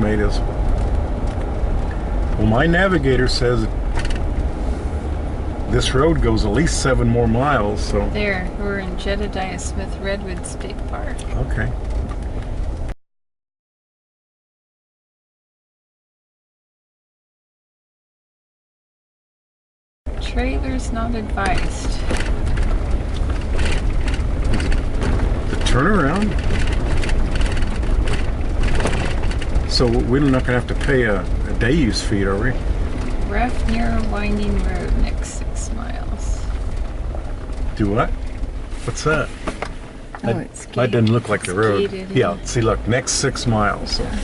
estimate is, well, my navigator says this road goes at least 7 more miles, so. There, we're in Jedediah Smith Redwood State Park. Okay. Trailers not advised. The turnaround? So we're not going to have to pay a day use fee, are we? Rough, narrow, winding road, next 6 miles. Do what? What's that? Oh, it's gated. That didn't look like the road. Gated, yeah, see, look, next 6 miles. So. Yeah.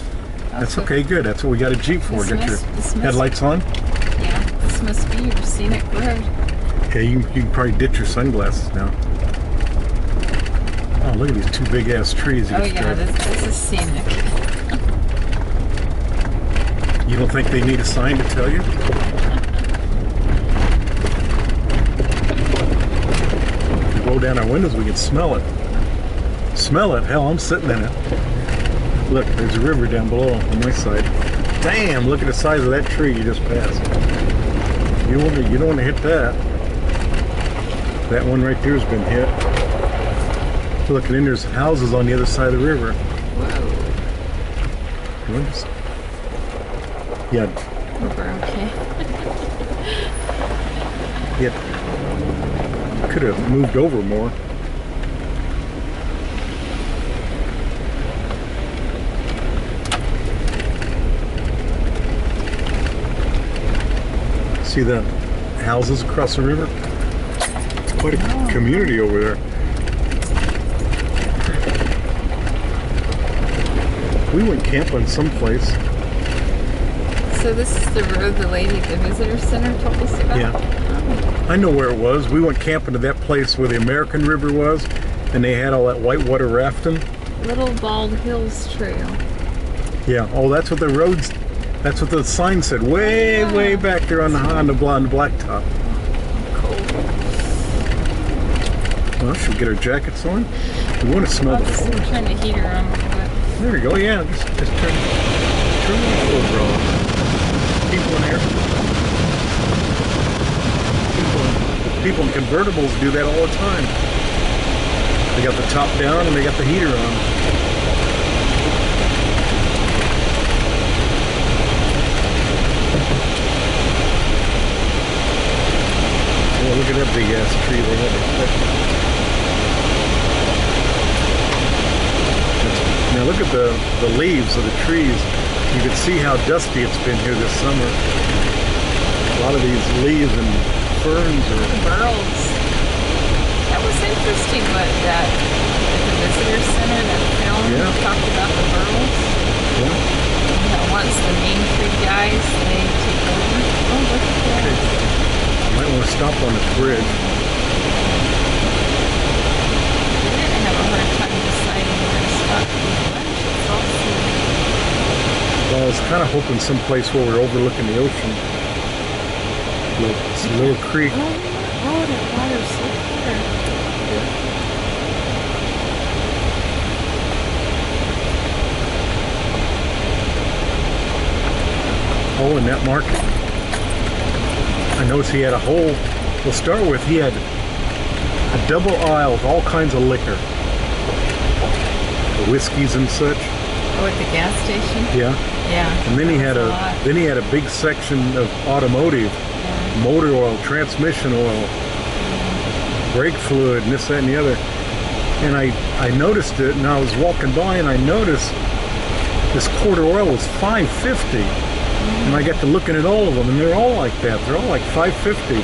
That's okay, good. That's what we got a Jeep for. Get your headlights on? Yeah, this must be your scenic road. Okay, you can probably ditch your sunglasses now. Oh, look at these 2 big-ass trees. Oh, yeah, this is scenic. You don't think they need a sign to tell you? If we roll down our windows, we can smell it. Smell it? Hell, I'm sitting in it. Look, there's a river down below on my side. Damn, look at the size of that tree you just passed. You don't want to hit that. That one right there has been hit. Look, and then there's houses on the other side of the river. Whoa. Yeah. We're okay. Yeah. Could have moved over more. See the houses across the river? It's quite a community over there. We went camping someplace. So this is the road the lady at the visitor center told us about? Yeah. Oh. I know where it was. We went camping to that place where the American River was, and they had all that whitewater rafting. Little Bald Hills Trail. Yeah. Oh, that's what the roads. That's what the sign said. Way back there on the blacktop. Cold. Well, should we get our jackets on? We want to smell the Just forest. turn the heater on a little bit. There we go. Yeah. Just turn the overall. People in here. People in convertibles do that all the time. They got the top down and they got the heater on. Oh, look at that big ass tree they have. Now look at the leaves of the trees. You can see how dusty it's been here this summer. A lot of these leaves and ferns are... Burls. That was interesting what that, at the visitor center, that film talked about the burls. Yeah. And how once the main tree dies, they take over. Oh, look at that. You might want to stop on this bridge. We're going to have a hard time deciding where to stop for lunch. It's all scenic. Well, I was kind of hoping someplace where we're overlooking the ocean. Look, it's a little creek. Oh, that water's so clear. Oh, in that market. I noticed he had a whole, we'll start with, he had a double aisle of all kinds of liquor. Whiskeys and such. Oh, at the gas station? Yeah. Yeah. And then he had a lot. then he had a big section of automotive, motor oil, transmission oil, brake fluid, and this, that, and the other. And I noticed it, and I was walking by, and I noticed this quart of oil was $5.50. And I got to looking at all of them, and they're all like that. They're all like $5.50.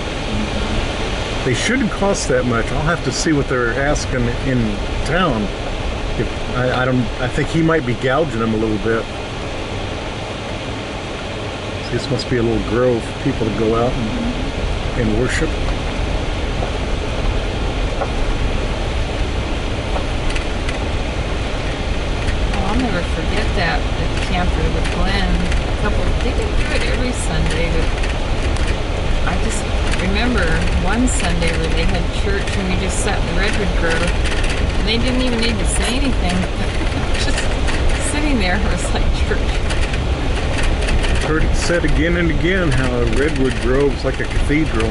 They shouldn't cost that much. I'll have to see what they're asking in town. If, I think he might be gouging them a little bit. This must be a little grove for people to go out and worship. Oh, I'll never forget that camper with Glenn. They didn't do it every Sunday, but I just remember one Sunday where they had church and we just sat in the Redwood Grove. And they didn't even need to say anything. Just sitting there was like church. heard it said again and again how Redwood Grove's like a cathedral.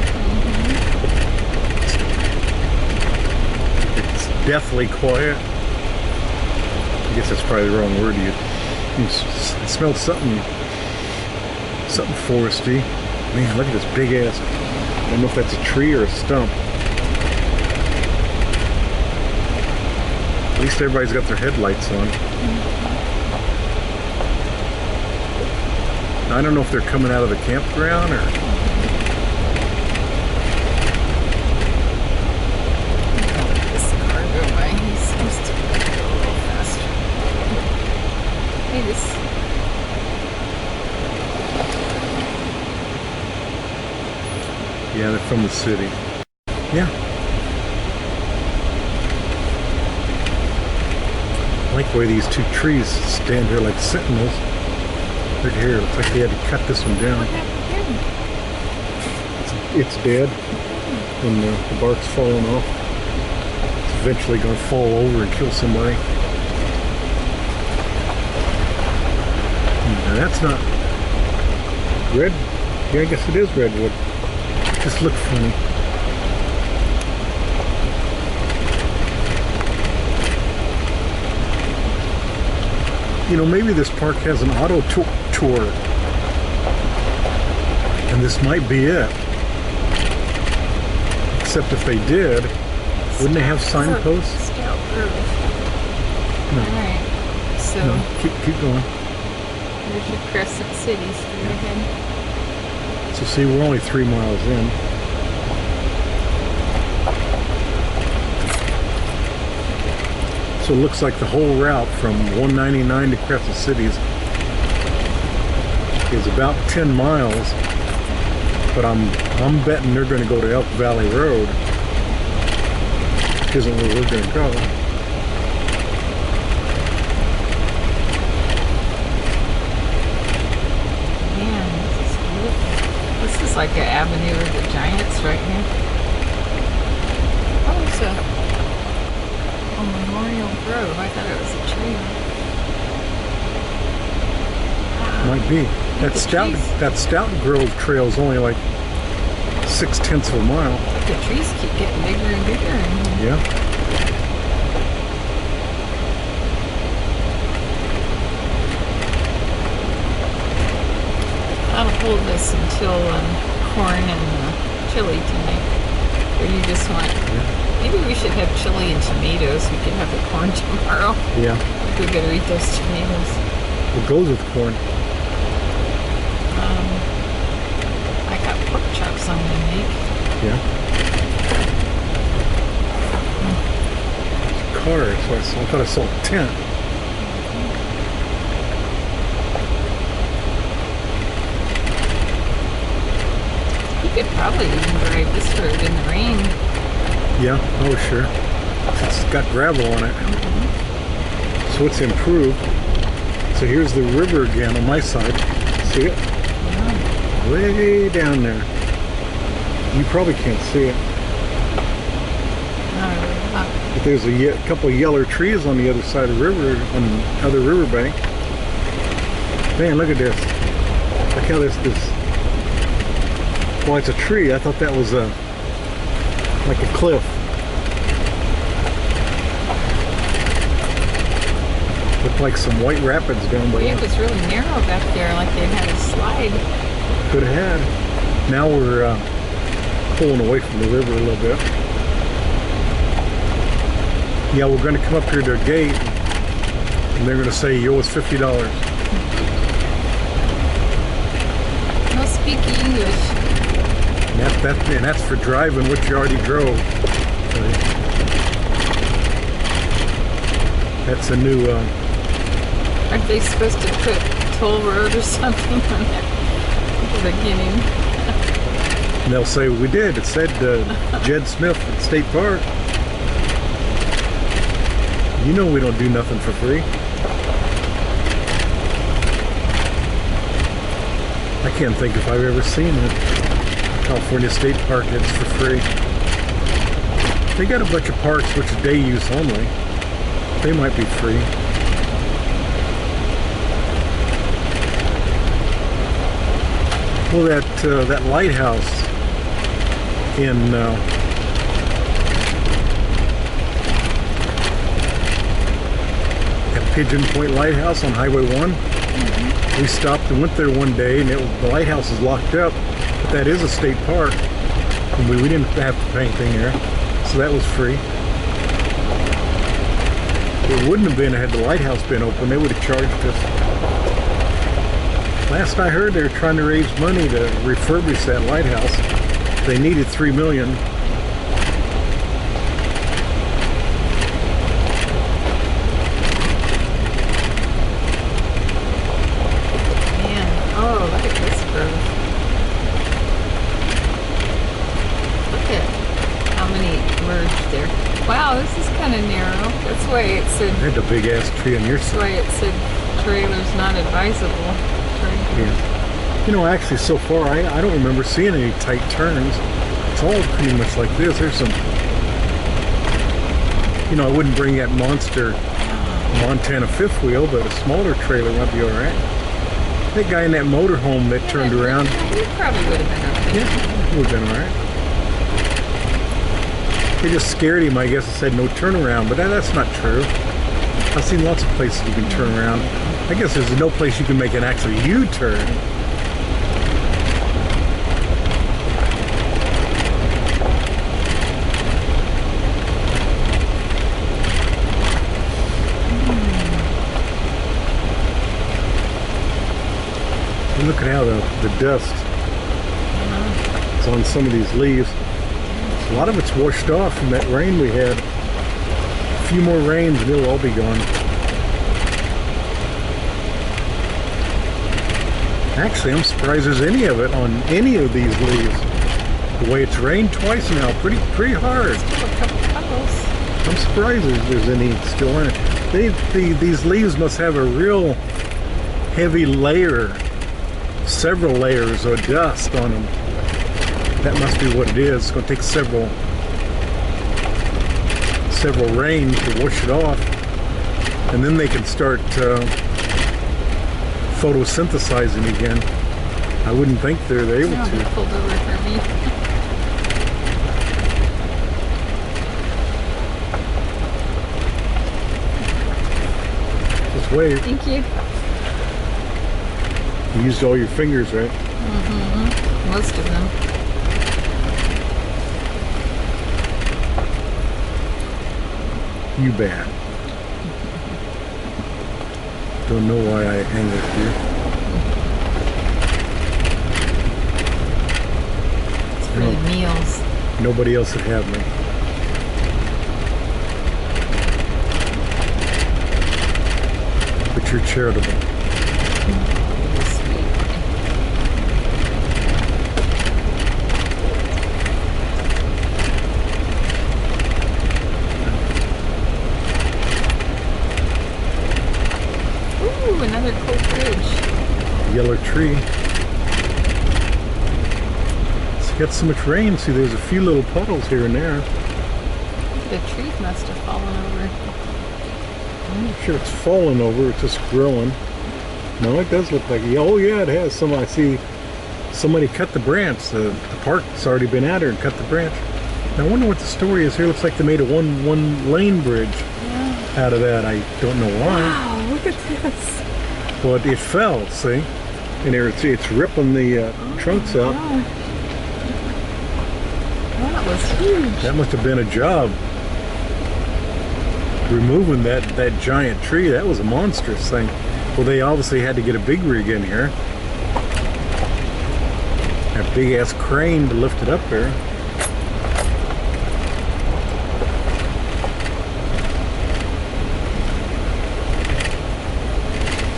It's deathly quiet. I guess that's probably the wrong word. You smell something foresty. Man, look at this big ass. I don't know if that's a tree or a stump. At least everybody's got their headlights on. I don't know if they're coming out of the campground or... This car go by. He seems to go a little faster. Hey, this... Yeah, they're from the city. Yeah. I like the way these two trees stand here like sentinels. Right here, looks like they had to cut this one down. What happened here? It's dead. And the bark's falling off. It's eventually going to fall over and kill somebody. Now that's not red. Yeah, I guess it is redwood. Just look funny. You know, maybe this park has an auto tour, and this might be it. Except if they did, wouldn't they have signposts? No. Alright, so No, keep going. there's your Crescent City straight ahead. So see, we're only 3 miles in. So it looks like the whole route from 199 to Crescent Cities is about 10 miles, but I'm betting they're going to go to Elk Valley Road, which isn't where we're going to go. Man, this is beautiful. This is like an avenue of the giants right here. Oh, it's a Memorial Grove. I thought it was a tree. Might be. That Stout Grove Trail is only like 0.6 of a mile. The trees keep getting bigger and bigger. Yeah. I'll hold this until corn and chili tonight. Or you just want... Yeah. Maybe we should have chili and tomatoes. We could have the corn tomorrow. Yeah. We better eat those tomatoes. What goes with corn? I got pork chops I'm gonna make. Yeah. Car, that's what I saw. I thought I saw a tent. You could probably even drive this road in the rain. Yeah, oh sure. It's got gravel on it. So it's improved. So here's the river again on my side. See it? Yeah. Way down there. You probably can't see it. But there's a couple of yellow trees on the other side of the river, on the other riverbank. Man, look at this. Look how this. Well, it's a tree. I thought that was like a cliff. Looked like some white rapids down below. It was really narrow back there, like they had a slide. Could have had. Now we're pulling away from the river a little bit. Yeah, we're going to come up here to a gate, and they're going to say you owe us $50. No speak English. And that's for driving what you already drove. That's a new... Aren't they supposed to put toll road or something on the beginning? And they'll say, we did. It said Jed Smith at State Park. You know we don't do nothing for free. I can't think if I've ever seen it. California State Park, it's for free. They got a bunch of parks which are day use only. They might be free. Well, that lighthouse in at Pigeon Point Lighthouse on Highway 1. We stopped and went there one day, and the lighthouse is locked up, but that is a state park. And we didn't have to pay anything there, so that was free. It wouldn't have been had the lighthouse been open. They would have charged us. Last I heard, they were trying to raise money to refurbish that lighthouse. They needed $3 million. Man, oh, look at this grove. Look at how many merged there. Wow, this is kind of narrow. That's why it said. They had a big ass tree on your That's side. why it said trailers not advisable. Yeah. You know, actually, so far, I don't remember seeing any tight turns. It's all pretty much like this. There's some, you know, I wouldn't bring that monster Montana fifth wheel, but a smaller trailer might be all right. That guy in that motorhome that turned around. He probably would have been okay. Yeah, would have been all right. They just scared him, I guess, and said no turnaround, but that's not true. I've seen lots of places you can turn around. I guess there's no place you can make an actual U-turn. Look at how the dust is on some of these leaves. A lot of it's washed off from that rain we had. A few more rains and it'll all be gone. Actually, I'm surprised there's any of it on any of these leaves. The way it's rained twice now, pretty hard. Still a couple puddles. I'm surprised there's any still in it. These leaves must have a real heavy layer, several layers of dust on them. That must be what it is. It's going to take several rains to wash it off, and then they can start photosynthesizing again. I wouldn't think they're able No, he to. pulled over for me. Just wave. Thank you. You used all your fingers, right? Mm-hmm. Most of them. You bet. Don't know why I hang with you. It's for the meals. Nobody else would have me. But you're charitable. Ooh, another cold bridge. Yellow tree. It's got so much rain. See, there's a few little puddles here and there. The tree must have fallen over. I'm not sure it's fallen over. It's just growing. No, it does look like it. Oh, yeah, it has. I see somebody cut the branch. The park's already been at her and cut the branch. Now, I wonder what the story is here. Looks like they made a one lane bridge out of that. I don't know why. Wow, look at this. Well, it fell, see? And there, it's ripping the trunks out. Wow. That was huge. That must have been a job. Removing that giant tree. That was a monstrous thing. Well, they obviously had to get a big rig in here. That big ass crane to lift it up there.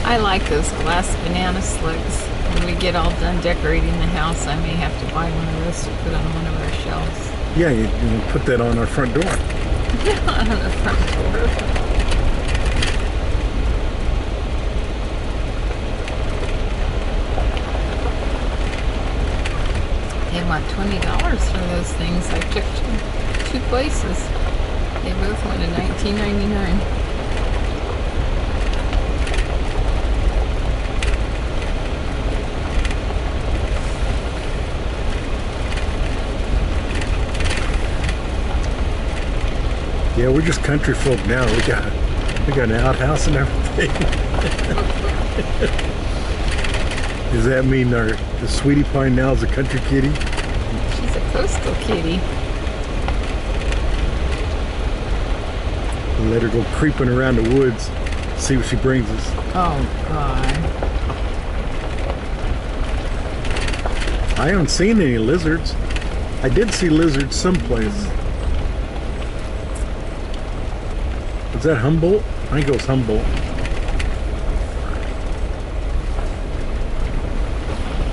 I like those glass banana slugs. When we get all done decorating the house, I may have to buy one of those to put on one of our shelves. Yeah, you put that on our front door. On the front door. They want $20 for those things. I checked two places. They both went to $19.99. Yeah, we're just country folk now. We got an outhouse and everything. Does that mean the sweetie pie now is a country kitty? She's a coastal kitty. We'll let her go creeping around the woods, see what she brings us. Oh, God. I haven't seen any lizards. I did see lizards someplace. Was that Humboldt? I think it was Humboldt.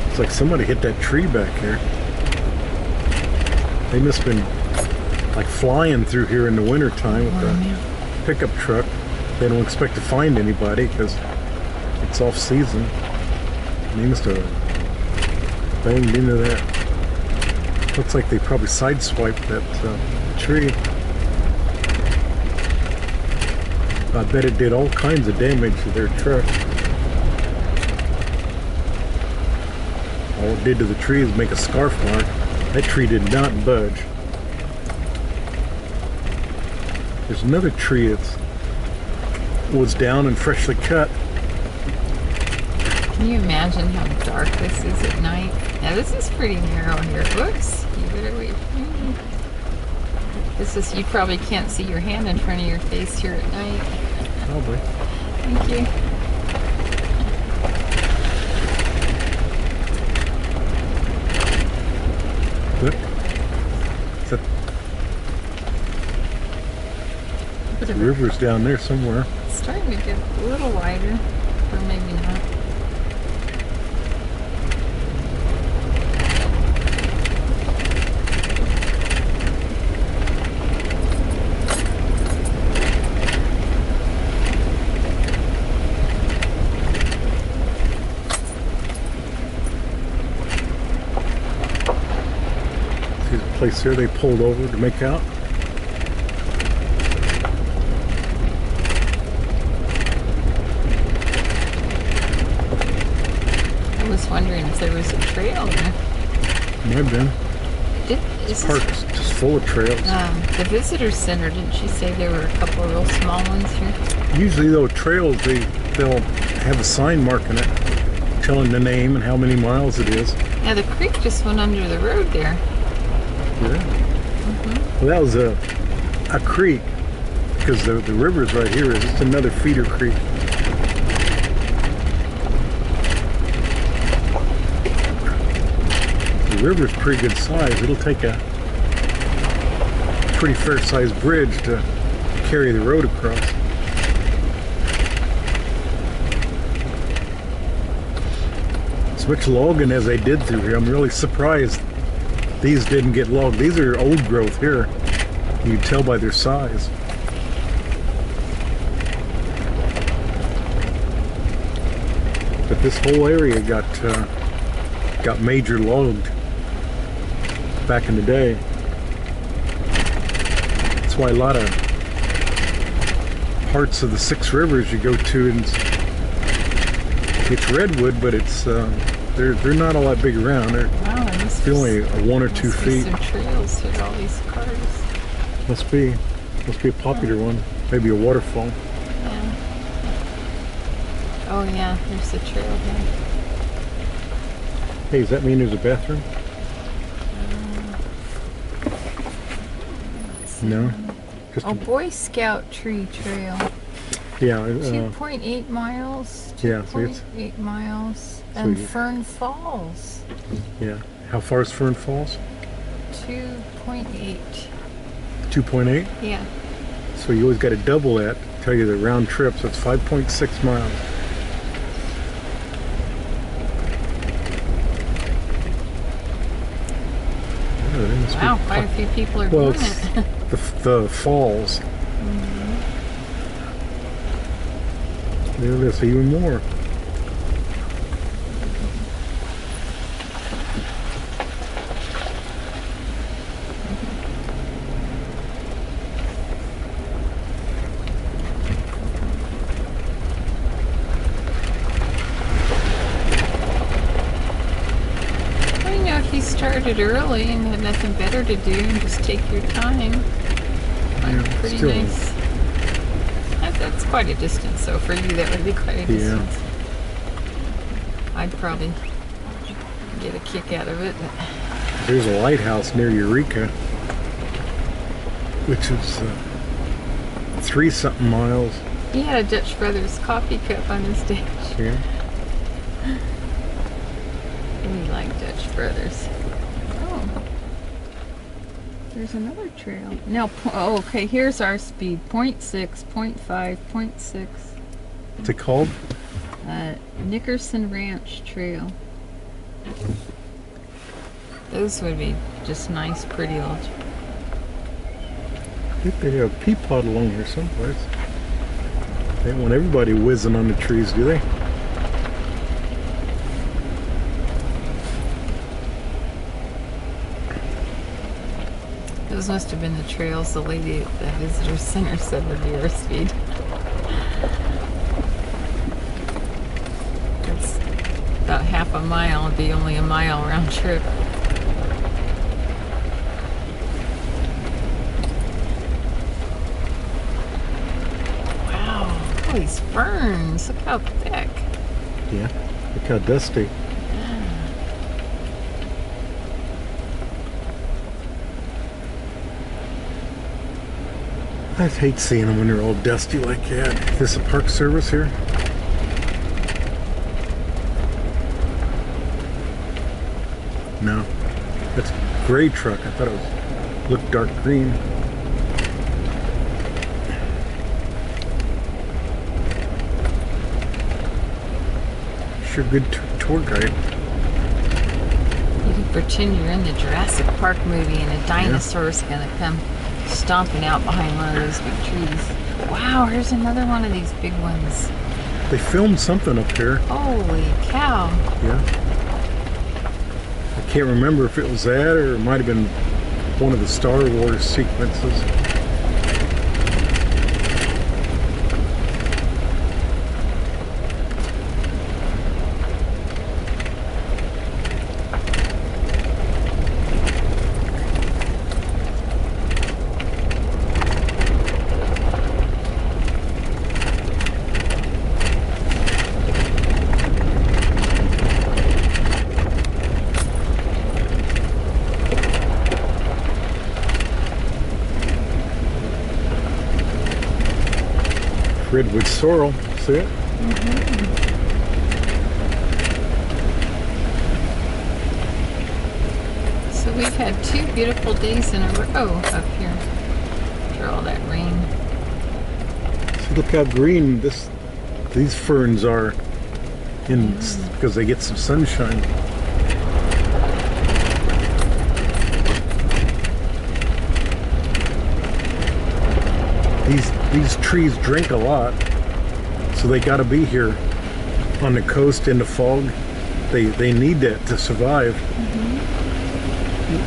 It's like somebody hit that tree back here. They must have been like flying through here in the wintertime with the pickup truck. They don't expect to find anybody because it's off season. They must have banged into that. Looks like they probably sideswiped that tree. I bet it did all kinds of damage to their truck. All it did to the tree is make a scarf mark. That tree did not budge. There's another tree that was down and freshly cut. Can you imagine how dark this is at night? Now this is pretty narrow here. Whoops, you better wait for me. This is, you probably can't see your hand in front of your face here at night. Probably. Thank you. Look. The river's down there somewhere. It's starting to get a little wider, or maybe not. See the place here they pulled over to make out? I was wondering if there was a trail there. Might have been. Is The park's just full of trails. the visitor center, didn't she say there were a couple of real small ones here? Usually though trails, they'll have a sign marking it, telling the name and how many miles it is. Yeah, the creek just went under the road there. Yeah. Well, that was a creek, because the river's right here. It's just another feeder creek. The river's pretty good size. It'll take a pretty fair-sized bridge to carry the road across. As much logging as they did through here, I'm really surprised these didn't get logged. These are old growth here. You can tell by their size. But this whole area got major logged back in the day. That's why a lot of parts of the 6 rivers you go to, and it's redwood, but it's they're not all that big around. They're only 1 or 2 feet. Some trails here, all these cars. Must be a popular one. Maybe a waterfall. Yeah. Oh yeah, there's the trail here. Hey, does that mean there's a bathroom? No. Just Oh, Boy Scout Tree Trail. yeah. 2.8 miles. Yeah, see, it's 2.8 miles. And you- Fern Falls. yeah. How far is Fern Falls? 2.8. 2.8. Yeah. So you always got to double that to tell you the round trip. So it's 5.6 miles. Oh, there must be Wow, quite a few people are Well, doing it's it. the falls. There's even more. Well, you know, if you started early and had nothing better to do, and just take your time. Yeah, pretty still. nice. That's quite a distance, so for you that would be quite a distance. I'd probably get a kick out of it. There's a lighthouse near Eureka, which is 3-something miles. He had a Dutch Brothers coffee cup on his dash. Yeah. We like Dutch Brothers. Oh. There's another trail. Now, oh, okay, here's our speed. 0.6, 0.5, 0.6. What's it called? Nickerson Ranch Trail. Those would be just nice, pretty little. I think they have a peapod along here someplace. They don't want everybody whizzing on the trees, do they? Those must have been the trails the lady at the visitor center said would be our speed. It's about half a mile. It'd be only a mile round trip. Wow, look at these ferns. Look how thick. Yeah. Look how dusty. I hate seeing them when they're all dusty like that. Is this a park service here? No. That's a gray truck. I thought it looked dark green. Sure good tour guide. You can pretend you're in the Jurassic Park movie and a dinosaur's gonna come stomping out behind one of those big trees. Wow, here's another one of these big ones. They filmed something up here. Holy cow. Yeah. I can't remember if it was that or it might have been one of the Star Wars sequences. Redwood sorrel, see it? So we've had 2 beautiful days in a row up here after all that rain. See, look how green these ferns are because they get some sunshine. These trees drink a lot, so they got to be here on the coast in the fog. They need that to survive.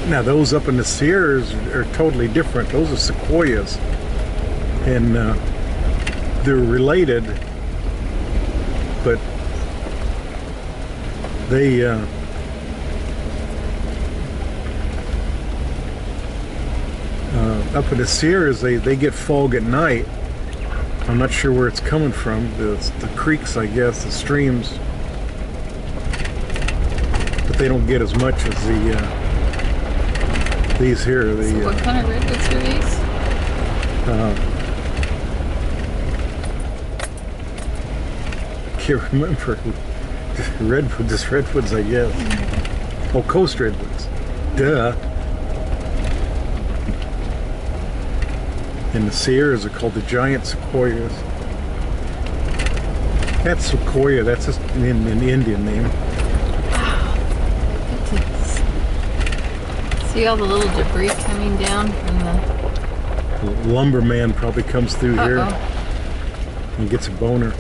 Now those up in the Sierras are totally different. Those are sequoias, and they're related, but they up in the Sierras they get fog at night. I'm not sure where it's coming from. The creeks, I guess, the streams, but they don't get as much as these here. So what kind of redwoods are these? Can't remember. Just redwoods, I guess. Oh, coast redwoods. Duh. And the Sierras are called the giant sequoias. That's sequoia. That's just an Indian name. Wow. See all the little debris coming down from the Lumberman probably comes through here and gets a boner.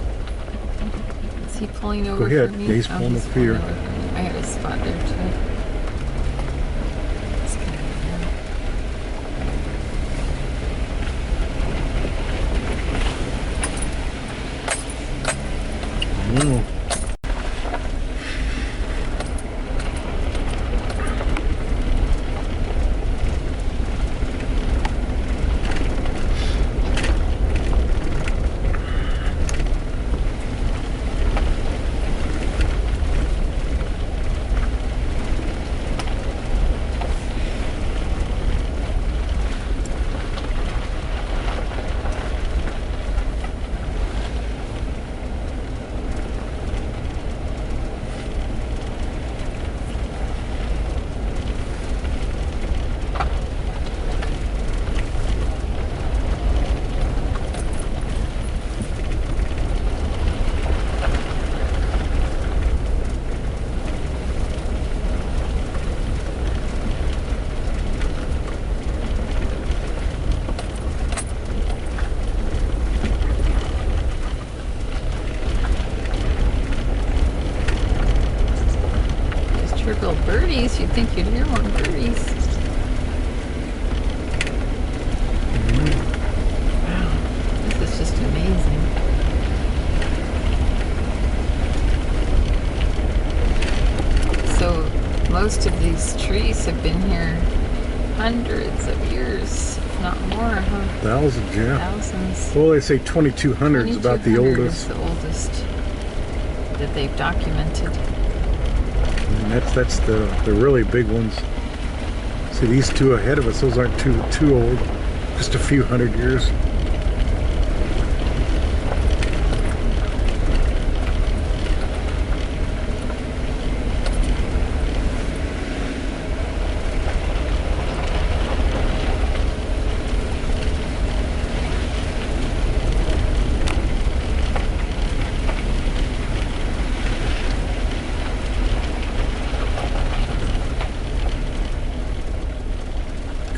Is he pulling over? Go ahead. For me? Yeah, he's pulling up here. I had a spot there too. No. birdies. You'd think you'd hear more birdies. Wow, this is just amazing. So most of these trees have been here hundreds of years, if not more, huh? Thousands, yeah. Thousands. Well, they say 2200 is about the 2200 oldest. is the oldest that they've documented. And that's the really big ones. See, these two ahead of us, those aren't too old. Just a few hundred years.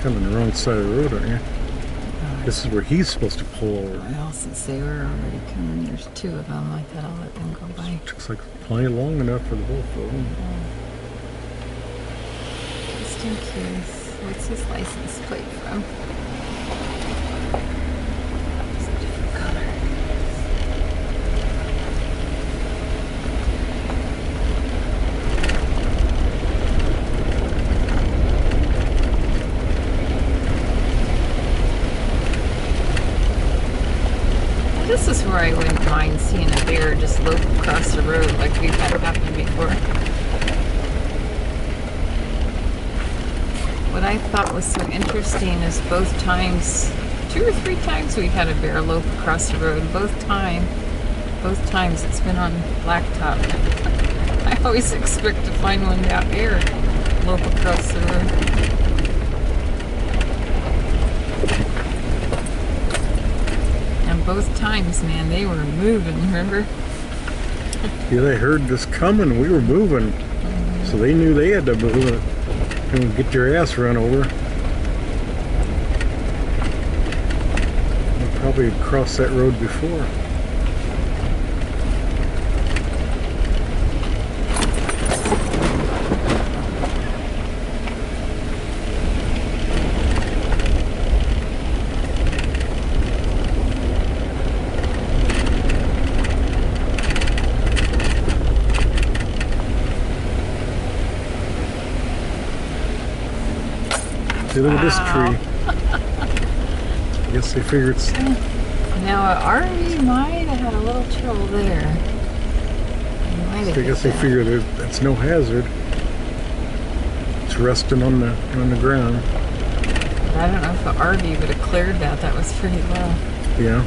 Coming the wrong side of the road, aren't you? This is where he's supposed to pull over. Well, since they were already coming, there's two of them. I thought I'll let them go by. Looks like plenty long enough for the both of them. Just in case. What's his license plate from? It's a different color. This is where I wouldn't mind seeing a bear just lope across the road like we've had happen before. What I thought was so interesting is both times, 2 or 3 times we've had a bear lope across the road. Both times it's been on blacktop. I always expect to find one out here lope across the road. Both times, man, they were moving, remember? Yeah, they heard this coming. We were moving. So they knew they had to move and get their ass run over. They probably had crossed that road before. See, look at this tree. I guess they figured it's... Now, OURv might have had a little trouble there. I guess they figured that's no hazard. It's resting on the ground. But I don't know if the OURv would have cleared that. That was pretty low. Yeah.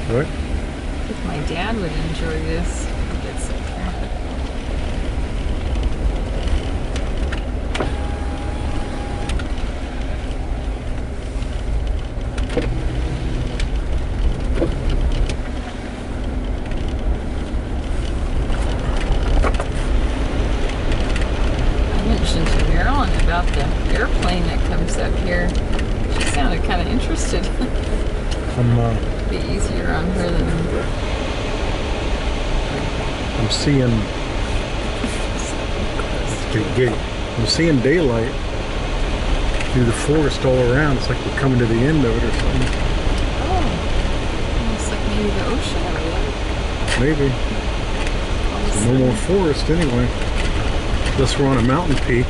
What? I think my dad would enjoy this. Gets up there. I mentioned to Marilyn about the airplane that comes up here. She sounded kind of interested. Be easier on her than I'm seeing daylight through the forest all around. It's like we're coming to the end of it or something. Oh, almost like maybe the ocean over there. Maybe. So no more forest anyway. Unless we're on a mountain peak.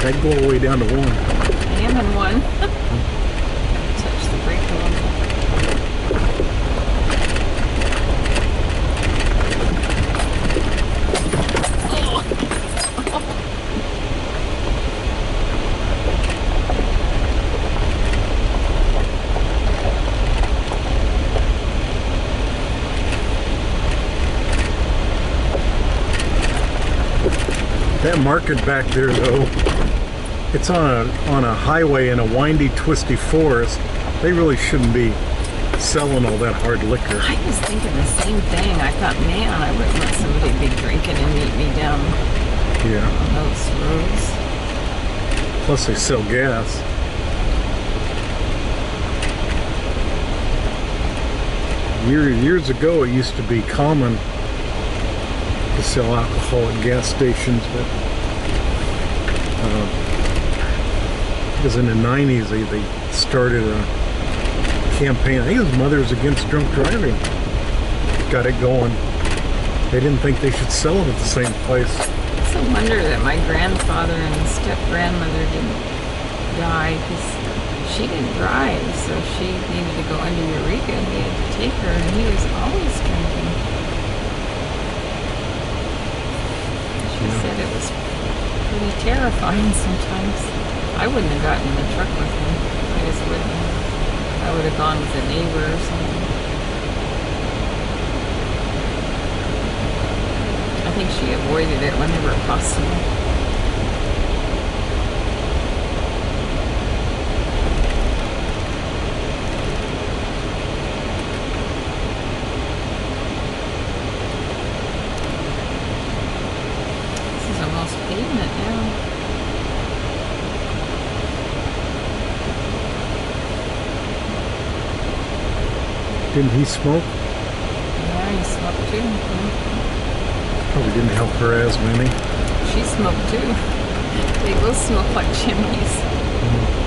I'd go all the way down to 1. I am in 1. Touch the brake a little. that market back there, though, it's on a highway in a windy, twisty forest. They really shouldn't be selling all that hard liquor. I was thinking the same thing. I thought, man, I wouldn't let somebody be drinking and meet me down Yeah. on those roads. Plus, they sell gas. Years ago, it used to be common to sell alcohol at gas stations, but because in the 90s they started a campaign. I think it was Mothers Against Drunk Driving. Got it going. They didn't think they should sell it at the same place. It's a wonder that my grandfather and step-grandmother didn't die, because she didn't drive, so she needed to go into Eureka and he had to take her, and he was always drinking. She said it was pretty terrifying sometimes. I wouldn't have gotten in the truck with him. I just wouldn't have. I would have gone with a neighbor or something. I think she avoided it whenever possible. This is almost pavement now. Didn't he smoke? Yeah, he smoked too. Probably didn't help her asthma any. She smoked too. They both smoke like chimneys.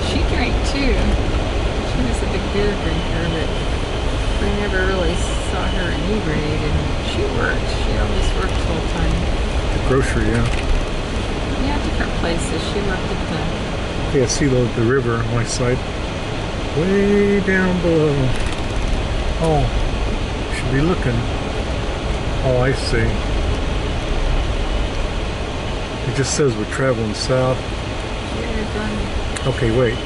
She drank too. She was a big beer drinker, but we never really saw her inebriated. She worked. She always worked full time. The grocery, yeah. Yeah, different places. She worked at the... Yeah, see the river on my side. Way down below. Oh, should be looking. Oh, I see. It just says we're traveling south. Yeah, you're done. Okay, wait.